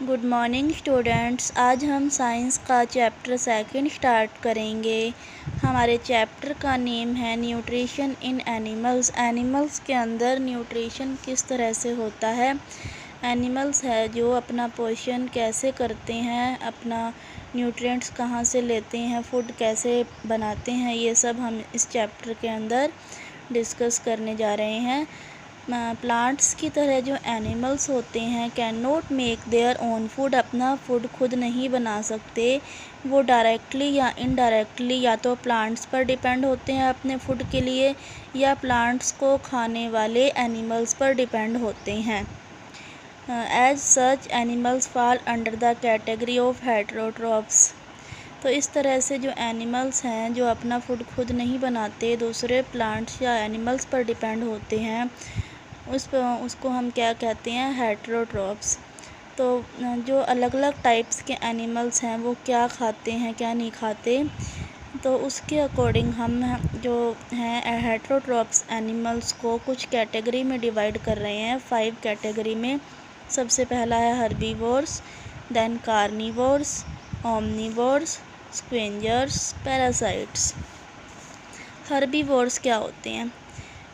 Good morning students. आज हम science का चैप्टर सेकंड स्टार्ट करेंगे। हमारे चैप्टर का नेम है न्यूट्रिशन इन एनिमल्स। एनिमल्स के अंदर न्यूट्रिशन किस तरह से होता है, एनिमल्स है जो अपना पोषण कैसे करते हैं, अपना न्यूट्रिएंट्स कहाँ से लेते हैं, फूड कैसे बनाते हैं, ये सब हम इस चैप्टर के अंदर डिस्कस करने जा रहे हैं। प्लांट्स की तरह जो एनिमल्स होते हैं can not make their own food, अपना फूड खुद नहीं बना सकते। वो डायरेक्टली या इनडायरेक्टली या तो प्लांट्स पर डिपेंड होते हैं अपने फूड के लिए, या प्लांट्स को खाने वाले एनिमल्स पर डिपेंड होते हैं। As such animals fall under the category of heterotrophs. तो इस तरह से जो एनिमल्स हैं जो अपना फूड खुद नहीं बनाते, दूसरे प्लांट्स या एनिमल्स पर डिपेंड होते हैं, उसको हम क्या कहते हैं, हेटेरोट्रॉप्स। तो जो अलग अलग टाइप्स के एनिमल्स हैं वो क्या खाते हैं क्या नहीं खाते, तो उसके अकॉर्डिंग हम जो हैं हेटेरोट्रॉप्स एनिमल्स को कुछ कैटेगरी में डिवाइड कर रहे हैं, 5 कैटेगरी में। सबसे पहला है herbivores, then carnivores, omnivores, scavengers, parasites. Herbivores क्या होते हैं?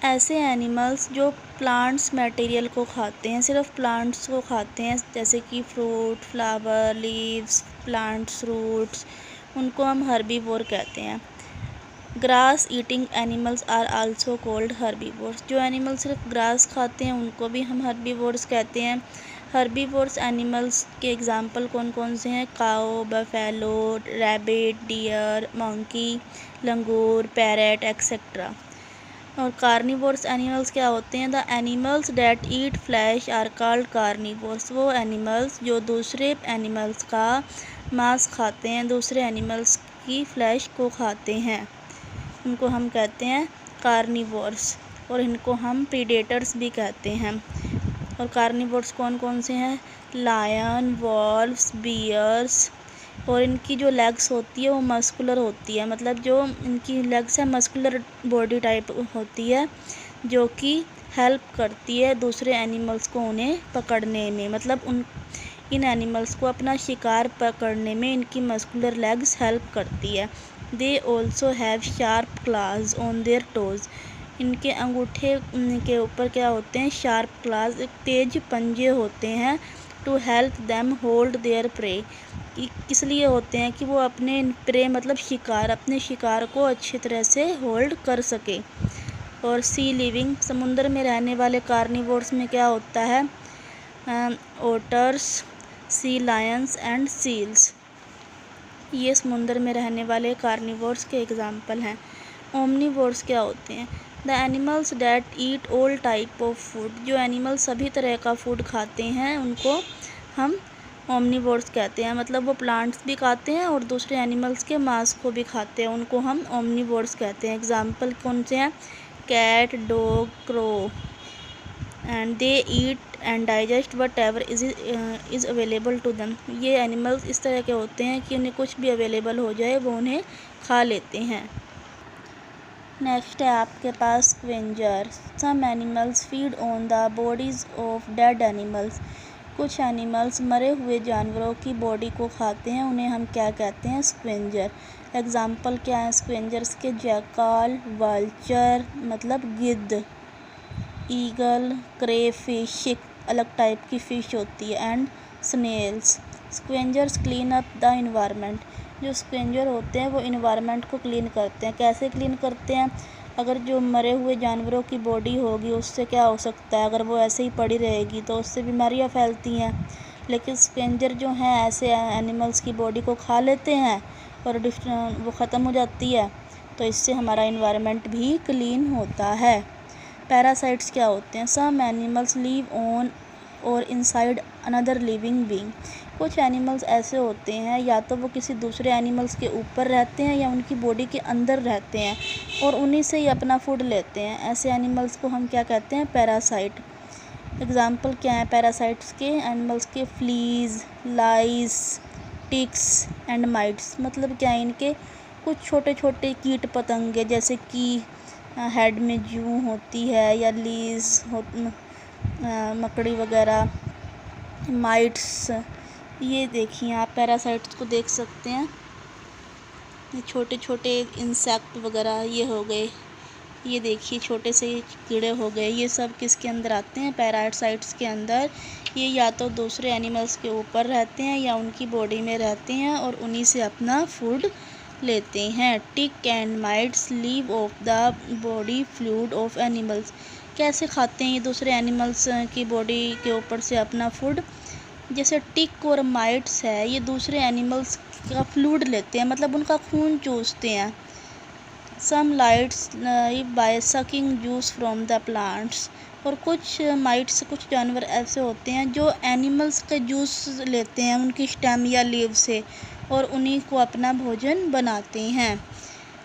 ऐसे एनिमल्स जो प्लांट्स मटेरियल को खाते हैं, सिर्फ प्लांट्स को खाते हैं, जैसे कि fruit, flower, leaves, plants, roots, उनको हम हर्बीवोर कहते हैं। Grass eating animals are also called herbivores. जो एनिमल सिर्फ ग्रास खाते हैं उनको भी हम हर्बीवोर्स कहते हैं। हर्बीवोर्स एनिमल्स के एग्जाम्पल कौन कौन से हैं? Cow, buffalo, rabbit, deer, monkey, langur, parrot etcetera. और कार्निवोर्स एनिमल्स क्या होते हैं? The animals that eat flesh are called carnivores. वो एनिमल्स जो दूसरे एनिमल्स का मांस खाते हैं, दूसरे एनिमल्स की फ्लैश को खाते हैं, उनको हम कहते हैं कार्निवोर्स। और इनको हम प्रीडेटर्स भी कहते हैं। और कार्निवोर्स कौन कौन से हैं? Lion, wolves, bears. और इनकी जो लेग्स होती है वो मस्कुलर होती है, मतलब जो इनकी लेग्स है मस्कुलर बॉडी टाइप होती है, जो कि हेल्प करती है दूसरे एनिमल्स को उन्हें पकड़ने में, मतलब इन एनिमल्स को अपना शिकार पकड़ने में इनकी मस्कुलर लेग्स हेल्प करती है। They also have sharp class on their toes. इनके अंगूठे के ऊपर क्या होते हैं? शार्प क्लास, तेज पंजे होते हैं। To help them hold their prey, किस लिए होते हैं? कि वो अपने प्रे मतलब शिकार, अपने शिकार को अच्छी तरह से होल्ड कर सके। और सी लिविंग, समुद्र में रहने वाले कार्निवोर्स में क्या होता है? Otters, C Lions and seals. ये समुद्र में रहने वाले कार्निवोर्स के एग्जाम्पल हैं। ओमनिवोर्स क्या होते हैं? The animals that eat all type of food. जो एनिमल सभी तरह का फूड खाते हैं उनको हम ओमनिवोर्स कहते हैं, मतलब वो प्लांट्स भी खाते हैं और दूसरे एनिमल्स के मांस को भी खाते हैं, उनको हम ओमनिवोर्स कहते हैं। एग्जाम्पल कौन से हैं? Cat, dog, crow. And they eat and digest whatever is available to them. ये एनिमल्स इस तरह के होते हैं कि उन्हें कुछ भी अवेलेबल हो जाए वो उन्हें खा लेते हैं। नेक्स्ट है आपके पास scavenger. Some animals feed on the bodies of dead animals. कुछ एनिमल्स मरे हुए जानवरों की बॉडी को खाते हैं, उन्हें हम क्या कहते हैं? स्क्वेंजर। एग्जाम्पल क्या है स्क्वेंजर्स के? जैकाल, वल्चर मतलब गिद्ध, ईगल, क्रे फिश, एक अलग टाइप की फ़िश होती है, and snails. Scavengers clean up the environment. जो स्क्वेंजर होते हैं वो इन्वायरमेंट को क्लीन करते हैं। कैसे क्लीन करते हैं? अगर जो मरे हुए जानवरों की बॉडी होगी उससे क्या हो सकता है, अगर वो ऐसे ही पड़ी रहेगी तो उससे बीमारियां फैलती हैं। लेकिन स्क्वेंजर जो हैं ऐसे एनिमल्स की बॉडी को खा लेते हैं और वो ख़त्म हो जाती है, तो इससे हमारा इन्वायरमेंट भी क्लीन होता है। पैरासाइट्स क्या होते हैं? सम एनिमल्स लिव ऑन और इनसाइड अनदर लिविंग बीइंग। कुछ एनिमल्स ऐसे होते हैं या तो वो किसी दूसरे एनिमल्स के ऊपर रहते हैं या उनकी बॉडी के अंदर रहते हैं और उन्हीं से ही अपना फूड लेते हैं। ऐसे एनिमल्स को हम क्या कहते हैं? पैरासाइट। एग्जाम्पल क्या है पैरासाइट्स के? एनिमल्स के fleas, lice, ticks and mites. मतलब क्या है? इनके कुछ छोटे छोटे कीट पतंगे, जैसे कि हेड में जूं होती है या लीज मकड़ी वगैरह, माइट्स ये देखिए आप पैरासाइट्स को देख सकते हैं, ये छोटे छोटे इंसेक्ट वगैरह ये हो गए, ये देखिए छोटे से कीड़े हो गए। ये सब किसके अंदर आते हैं? पैरासाइट्स के अंदर। ये या तो दूसरे एनिमल्स के ऊपर रहते हैं या उनकी बॉडी में रहते हैं और उन्हीं से अपना फूड लेते हैं। Tick and mites live off the body fluid of animals. कैसे खाते हैं ये दूसरे एनिमल्स की बॉडी के ऊपर से अपना फूड? जैसे टिक और माइट्स है, ये दूसरे एनिमल्स का फ्लूइड लेते हैं, मतलब उनका खून चूसते हैं। Some lights by sucking juice from the plants. और कुछ माइट्स, कुछ जानवर ऐसे होते हैं जो एनिमल्स का जूस लेते हैं उनकी स्टेम या लीव से और उन्हीं को अपना भोजन बनाते हैं।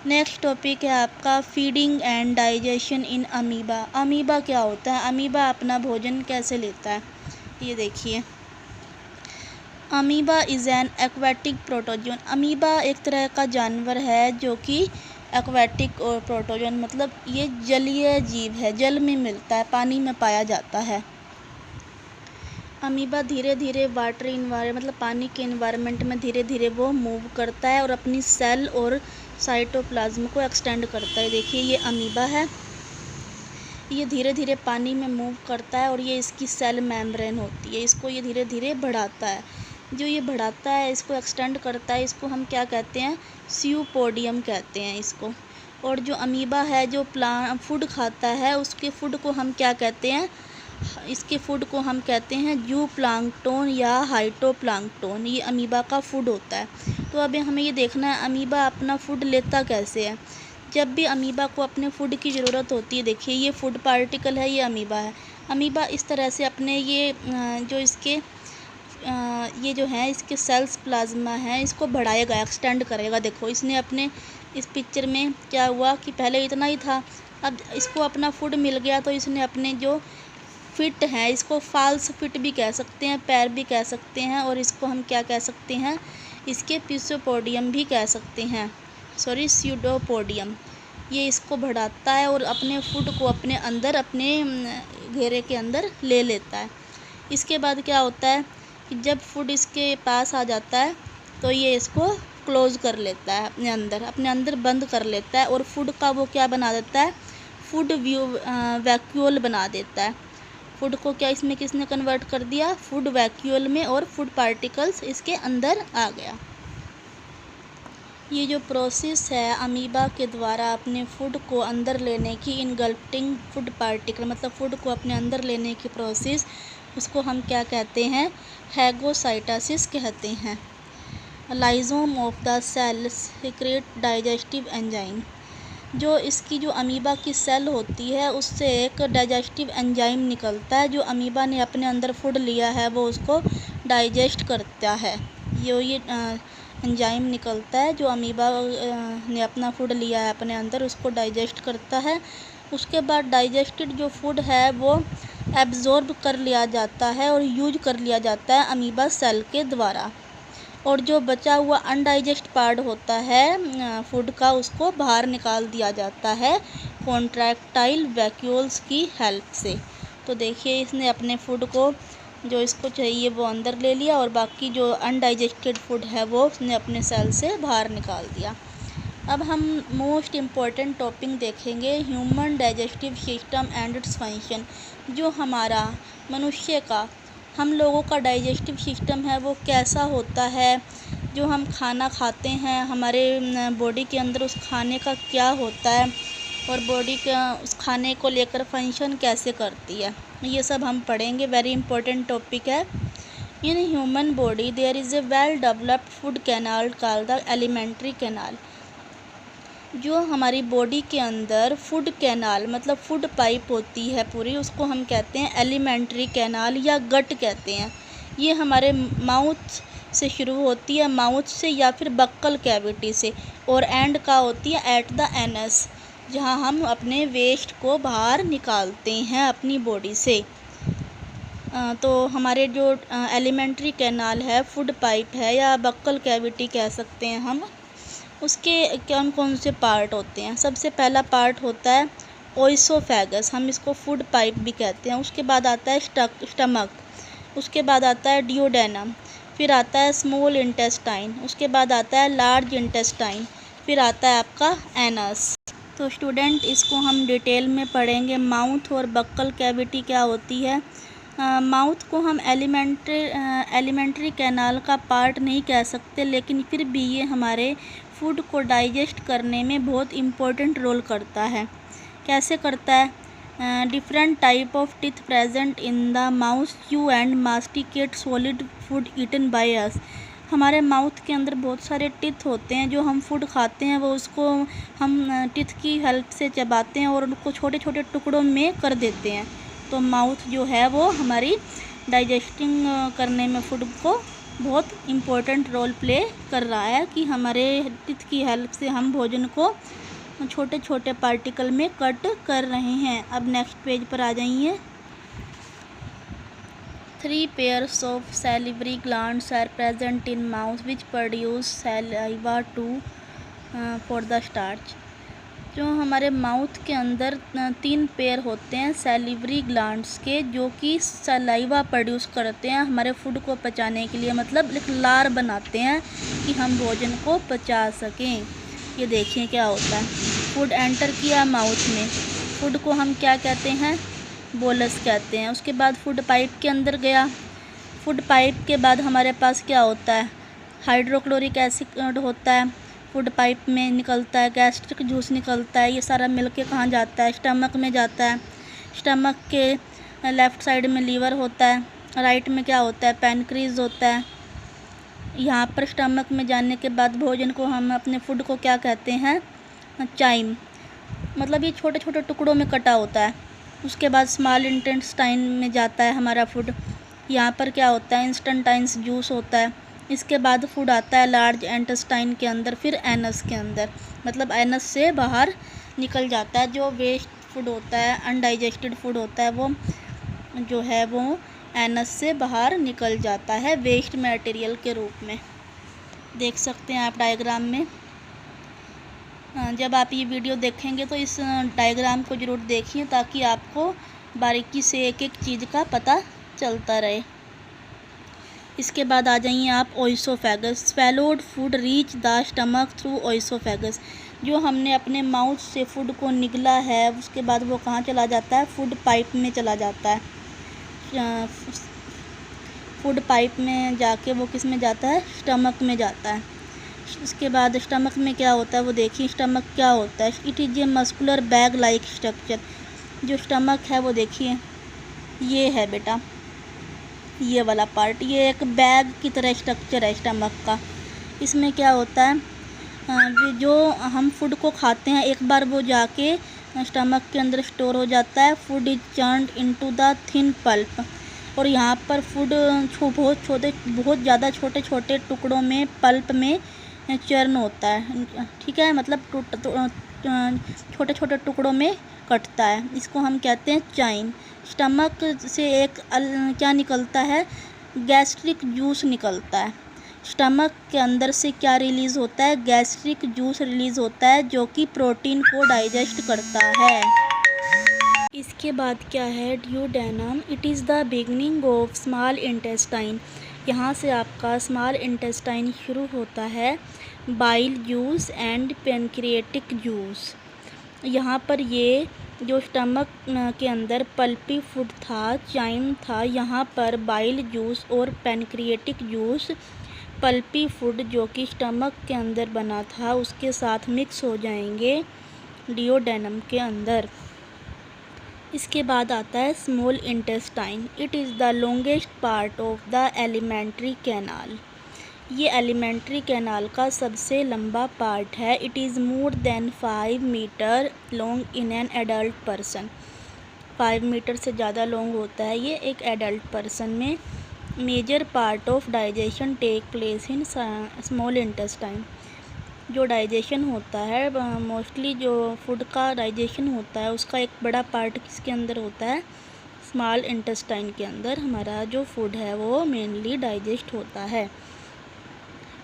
नेक्स्ट टॉपिक है आपका feeding and digestion in amoeba. Amoeba क्या होता है? अमीबा अपना भोजन कैसे लेता है? ये देखिए, amoeba is an aquatic protozoan. Amoeba एक तरह का जानवर है जो कि एक्वेटिक और प्रोटोजोन मतलब ये जलीय जीव है, जल में मिलता है, पानी में पाया जाता है। अमीबा धीरे धीरे वाटर इन्वायरमेंट मतलब पानी के इन्वायरमेंट में धीरे धीरे वो मूव करता है और अपनी सेल और साइटोप्लाज्म को एक्सटेंड करता है। देखिए ये अमीबा है, ये धीरे धीरे पानी में मूव करता है और ये इसकी सेल मेम्ब्रेन होती है, इसको ये धीरे धीरे बढ़ाता है। जो ये बढ़ाता है, इसको एक्सटेंड करता है, इसको हम क्या कहते हैं? स्यूपोडियम कहते हैं इसको। और जो अमीबा है जो फूड खाता है, उसके फूड को हम क्या कहते हैं? इसके फूड को हम कहते हैं जूप्लांक्टोन या हाइटोप्लांक्टोन। ये अमीबा का फूड होता है। तो अब हमें ये देखना है अमीबा अपना फूड लेता कैसे है। जब भी अमीबा को अपने फूड की ज़रूरत होती है, देखिए ये फूड पार्टिकल है, ये अमीबा है। अमीबा इस तरह से अपने ये जो इसके ये जो है इसके सेल्स प्लाज्मा है, इसको बढ़ाएगा, एक्सटेंड करेगा। देखो इसने अपने इस पिक्चर में क्या हुआ कि पहले इतना ही था, अब इसको अपना फूड मिल गया तो इसने अपने जो फिट है, इसको फाल्स फिट भी कह सकते हैं, पैर भी कह सकते हैं, और इसको हम क्या कह सकते हैं? इसके पिसोपोडियम भी कह सकते हैं, सॉरी स्यूडोपोडियम। ये इसको बढ़ाता है और अपने फूड को अपने अंदर, अपने घेरे के अंदर ले लेता है। इसके बाद क्या होता है कि जब फूड इसके पास आ जाता है तो ये इसको क्लोज़ कर लेता है, अपने अंदर बंद कर लेता है और फूड का वो क्या बना देता है? फूड वैक्यूल बना देता है। फूड को क्या इसमें किसने कन्वर्ट कर दिया? फूड वैक्यूल में, और फूड पार्टिकल्स इसके अंदर आ गया। ये जो प्रोसेस है अमीबा के द्वारा अपने फूड को अंदर लेने की, इनगल्टिंग फूड पार्टिकल मतलब फूड को अपने अंदर लेने की प्रोसेस, उसको हम क्या कहते हैं? हैगोसाइटोसिस कहते हैं। Lysosome of the cell secrete digestive enzyme. जो इसकी जो अमीबा की सेल होती है उससे एक डाइजेस्टिव एंजाइम निकलता है, जो अमीबा ने अपने अंदर फूड लिया है वो उसको डाइजेस्ट करता है। ये एंजाइम निकलता है जो अमीबा ने अपना फूड लिया है अपने अंदर, उसको डाइजेस्ट करता है। उसके बाद डाइजेस्टेड जो फूड है वो एब्जॉर्ब कर लिया जाता है और यूज कर लिया जाता है अमीबा सेल के द्वारा। और जो बचा हुआ अनडाइजेस्ट पार्ट होता है फूड का, उसको बाहर निकाल दिया जाता है कॉन्ट्रैक्टाइल वैक्यूल्स की हेल्प से। तो देखिए इसने अपने फूड को जो इसको चाहिए वो अंदर ले लिया और बाकी जो अनडाइजेस्टेड फूड है वो उसने अपने सेल से बाहर निकाल दिया। अब हम मोस्ट इम्पॉर्टेंट टॉपिक देखेंगे, human digestive system and its function. जो हमारा मनुष्य का, हम लोगों का डाइजेस्टिव सिस्टम है वो कैसा होता है, जो हम खाना खाते हैं हमारे बॉडी के अंदर उस खाने का क्या होता है और बॉडी का उस खाने को लेकर फंक्शन कैसे करती है, ये सब हम पढ़ेंगे। वेरी इंपॉर्टेंट टॉपिक है। In human body there is a well developed food canal called the alimentary canal. जो हमारी बॉडी के अंदर फूड कैनाल मतलब फूड पाइप होती है पूरी, उसको हम कहते हैं एलिमेंट्री कैनाल या गट कहते हैं। ये हमारे माउथ से शुरू होती है, माउथ से या फिर बक्कल कैविटी से, और एंड का होती है एट द एनस, जहाँ हम अपने वेस्ट को बाहर निकालते हैं अपनी बॉडी से। तो हमारे जो एलिमेंट्री कैनाल है, फूड पाइप है या बक्कल कैविटी कह सकते हैं हम, उसके कौन कौन से पार्ट होते हैं? सबसे पहला पार्ट होता है ओइसोफेगस, हम इसको फूड पाइप भी कहते हैं। उसके बाद आता है स्टमक, उसके बाद आता है डिओडेनम, फिर आता है स्मॉल इंटेस्टाइन, उसके बाद आता है लार्ज इंटेस्टाइन, फिर आता है आपका एनस। तो स्टूडेंट इसको हम डिटेल में पढ़ेंगे। माउथ और बक्कल कैविटी क्या होती है। माउथ को हम एलिमेंट्री कैनाल का पार्ट नहीं कह सकते, लेकिन फिर भी ये हमारे फूड को डाइजेस्ट करने में बहुत इम्पोर्टेंट रोल करता है। कैसे करता है। Different type of teeth present in the mouth chew and masticate solid food eaten by us. हमारे माउथ के अंदर बहुत सारे टीथ होते हैं, जो हम फूड खाते हैं वो उसको हम टीथ की हेल्प से चबाते हैं और उनको छोटे छोटे टुकड़ों में कर देते हैं। तो माउथ जो है वो हमारी डाइजेस्टिंग करने में फूड को बहुत इम्पोर्टेंट रोल प्ले कर रहा है, कि हमारे टीथ की हेल्प से हम भोजन को छोटे छोटे पार्टिकल में कट कर रहे हैं। अब नेक्स्ट पेज पर आ जाइए। 3 pairs of salivary glands are present in mouth which produce saliva for the starch। जो हमारे माउथ के अंदर 3 पेयर होते हैं सैलिवरी ग्लैंड्स के, जो कि सलाइवा प्रोड्यूस करते हैं हमारे फूड को पचाने के लिए, मतलब एक लार बनाते हैं कि हम भोजन को पचा सकें। ये देखिए क्या होता है। फूड एंटर किया माउथ में, फूड को हम क्या कहते हैं, बोलस कहते हैं। उसके बाद फूड पाइप के अंदर गया, फूड पाइप के बाद हमारे पास क्या होता है, हाइड्रोक्लोरिक एसिड होता है, फूड पाइप में निकलता है, गैस्ट्रिक जूस निकलता है। ये सारा मिलके कहाँ जाता है, स्टमक में जाता है। स्टमक के लेफ़्ट साइड में लीवर होता है, राइट में क्या होता है, पैनक्रीज होता है। यहाँ पर स्टमक में जाने के बाद भोजन को हम अपने फूड को क्या कहते हैं, चाइम, मतलब ये छोटे छोटे टुकड़ों में कटा होता है। उसके बाद स्मॉल इंटेस्टाइन में जाता है हमारा फूड। यहाँ पर क्या होता है, इंस्टेंटाइन्स जूस होता है। इसके बाद फूड आता है लार्ज इंटेस्टाइन के अंदर, फिर एनस के अंदर, मतलब एनस से बाहर निकल जाता है। जो वेस्ट फूड होता है, अनडाइजेस्टेड फूड होता है, वो जो है वो एनस से बाहर निकल जाता है वेस्ट मटेरियल के रूप में। देख सकते हैं आप डायग्राम में। जब आप ये वीडियो देखेंगे तो इस डायग्राम को ज़रूर देखिए, ताकि आपको बारीकी से एक एक चीज़ का पता चलता रहे। इसके बाद आ जाइए आप oesophagus. Swallowed food reach the stomach through oesophagus. जो हमने अपने माउथ से फूड को निगला है, उसके बाद वो कहाँ चला जाता है, फूड पाइप में चला जाता है। फूड पाइप में जाके वो किस में जाता है, स्टमक में जाता है। उसके बाद स्टमक में क्या होता है वो देखिए। स्टमक क्या होता है, it is a muscular bag like structure. जो स्टमक है वो देखिए, ये है बेटा, ये वाला पार्ट, ये एक बैग की तरह स्ट्रक्चर है स्टमक का। इसमें क्या होता है, जो हम फूड को खाते हैं एक बार वो जाके स्टमक के अंदर स्टोर हो जाता है। Food is churned into the thin pulp, और यहाँ पर फूड बहुत ज़्यादा छोटे छोटे टुकड़ों में पल्प में चर्न होता है, ठीक है, मतलब छोटे छोटे टुकड़ों में कटता है। इसको हम कहते हैं चाइम। स्टमक से एक क्या निकलता है, गैस्ट्रिक जूस निकलता है। स्टमक के अंदर से क्या रिलीज़ होता है, गैस्ट्रिक जूस रिलीज़ होता है, जो कि प्रोटीन को डाइजेस्ट करता है। इसके बाद क्या है, duodenum. It is the beginning of small intestine. यहाँ से आपका स्मॉल इंटेस्टाइन शुरू होता है। Bile juice and pancreatic juice. यहाँ पर ये जो स्टमक के अंदर पल्पी फूड था, चाइम था, यहाँ पर बाइल जूस और पैनक्रिएटिक जूस, पल्पी फूड जो कि स्टमक के अंदर बना था, उसके साथ मिक्स हो जाएंगे डियोडेनम के अंदर। इसके बाद आता है small intestine. It is the longest part of the alimentary canal. ये एलिमेंट्री कैनाल का सबसे लंबा पार्ट है। It is more than 5 metre long in an adult person. 5 metre से ज़्यादा लॉन्ग होता है ये एक एडल्ट पर्सन में। Major part of digestion take place in small intestine. जो डाइजेशन होता है, मोस्टली जो फूड का डाइजेशन होता है, उसका एक बड़ा पार्ट किसके अंदर होता है, स्मॉल इंटेस्टाइन के अंदर हमारा जो फूड है वो मेनली डाइजेस्ट होता है।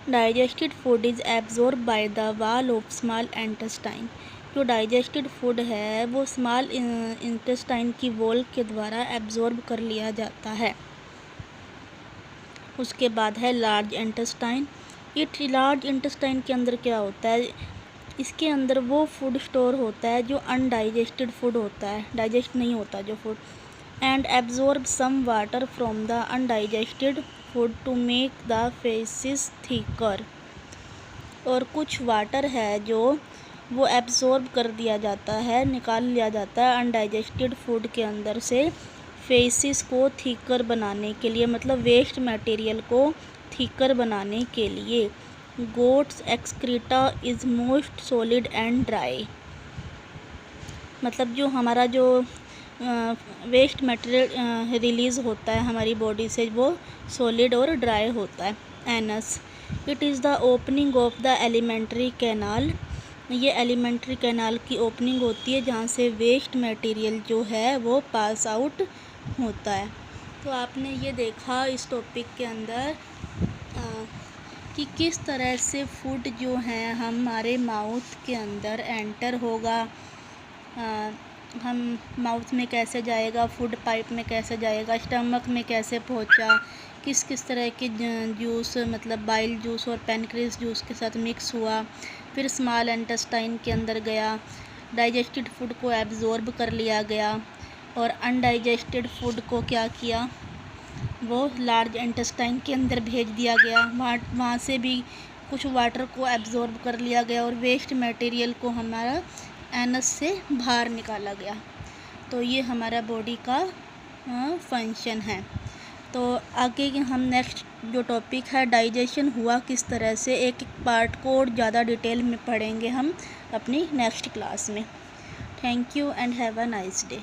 Digested food is absorb by the wall of small intestine. जो डाइजेस्टेड फूड है वो स्मॉल इंटेस्टाइन की वॉल के द्वारा एब्जॉर्ब कर लिया जाता है। उसके बाद है लार्ज इंटेस्टाइन। ये लार्ज इंटेस्टाइन के अंदर क्या होता है, इसके अंदर वो फूड स्टोर होता है जो अनडाइजेस्टेड फूड होता है, डाइजेस्ट नहीं होता जो food, and absorb some water from the undigested food to make the faeces thicker. और कुछ वाटर है जो वो एब्जॉर्ब कर दिया जाता है, निकाल लिया जाता है अनडाइजेस्टेड फूड के अंदर से फेसिस को थिकर बनाने के लिए, मतलब वेस्ट मटेरियल को थिकर बनाने के लिए। Goats excreta is most solid and dry, मतलब जो हमारा जो वेस्ट मटेरियल रिलीज़ होता है हमारी बॉडी से वो सॉलिड और ड्राई होता है। Anus, it is the opening of the alimentary canal, ये एलिमेंट्री कैनाल की ओपनिंग होती है जहाँ से वेस्ट मटेरियल जो है वो पास आउट होता है। तो आपने ये देखा इस टॉपिक के अंदर कि किस तरह से फूड जो है हमारे माउथ के अंदर एंटर होगा, हम माउथ में कैसे जाएगा, फूड पाइप में कैसे जाएगा, स्टमक में कैसे पहुंचा, किस किस तरह के जूस मतलब बाइल जूस और पैनक्रियास जूस के साथ मिक्स हुआ, फिर स्मॉल इंटेस्टाइन के अंदर गया, डाइजेस्टेड फूड को एब्जॉर्ब कर लिया गया, और अनडाइजेस्टेड फूड को क्या किया, वो लार्ज इंटेस्टाइन के अंदर भेज दिया गया, वहाँ से भी कुछ वाटर को एब्जॉर्ब कर लिया गया और वेस्ट मटेरियल को हमारा एनस से बाहर निकाला गया। तो ये हमारा बॉडी का फंक्शन है। तो आगे हम नेक्स्ट जो टॉपिक है डाइजेशन हुआ किस तरह से, एक एक पार्ट को और ज़्यादा डिटेल में पढ़ेंगे हम अपनी नेक्स्ट क्लास में। Thank you and have a nice day.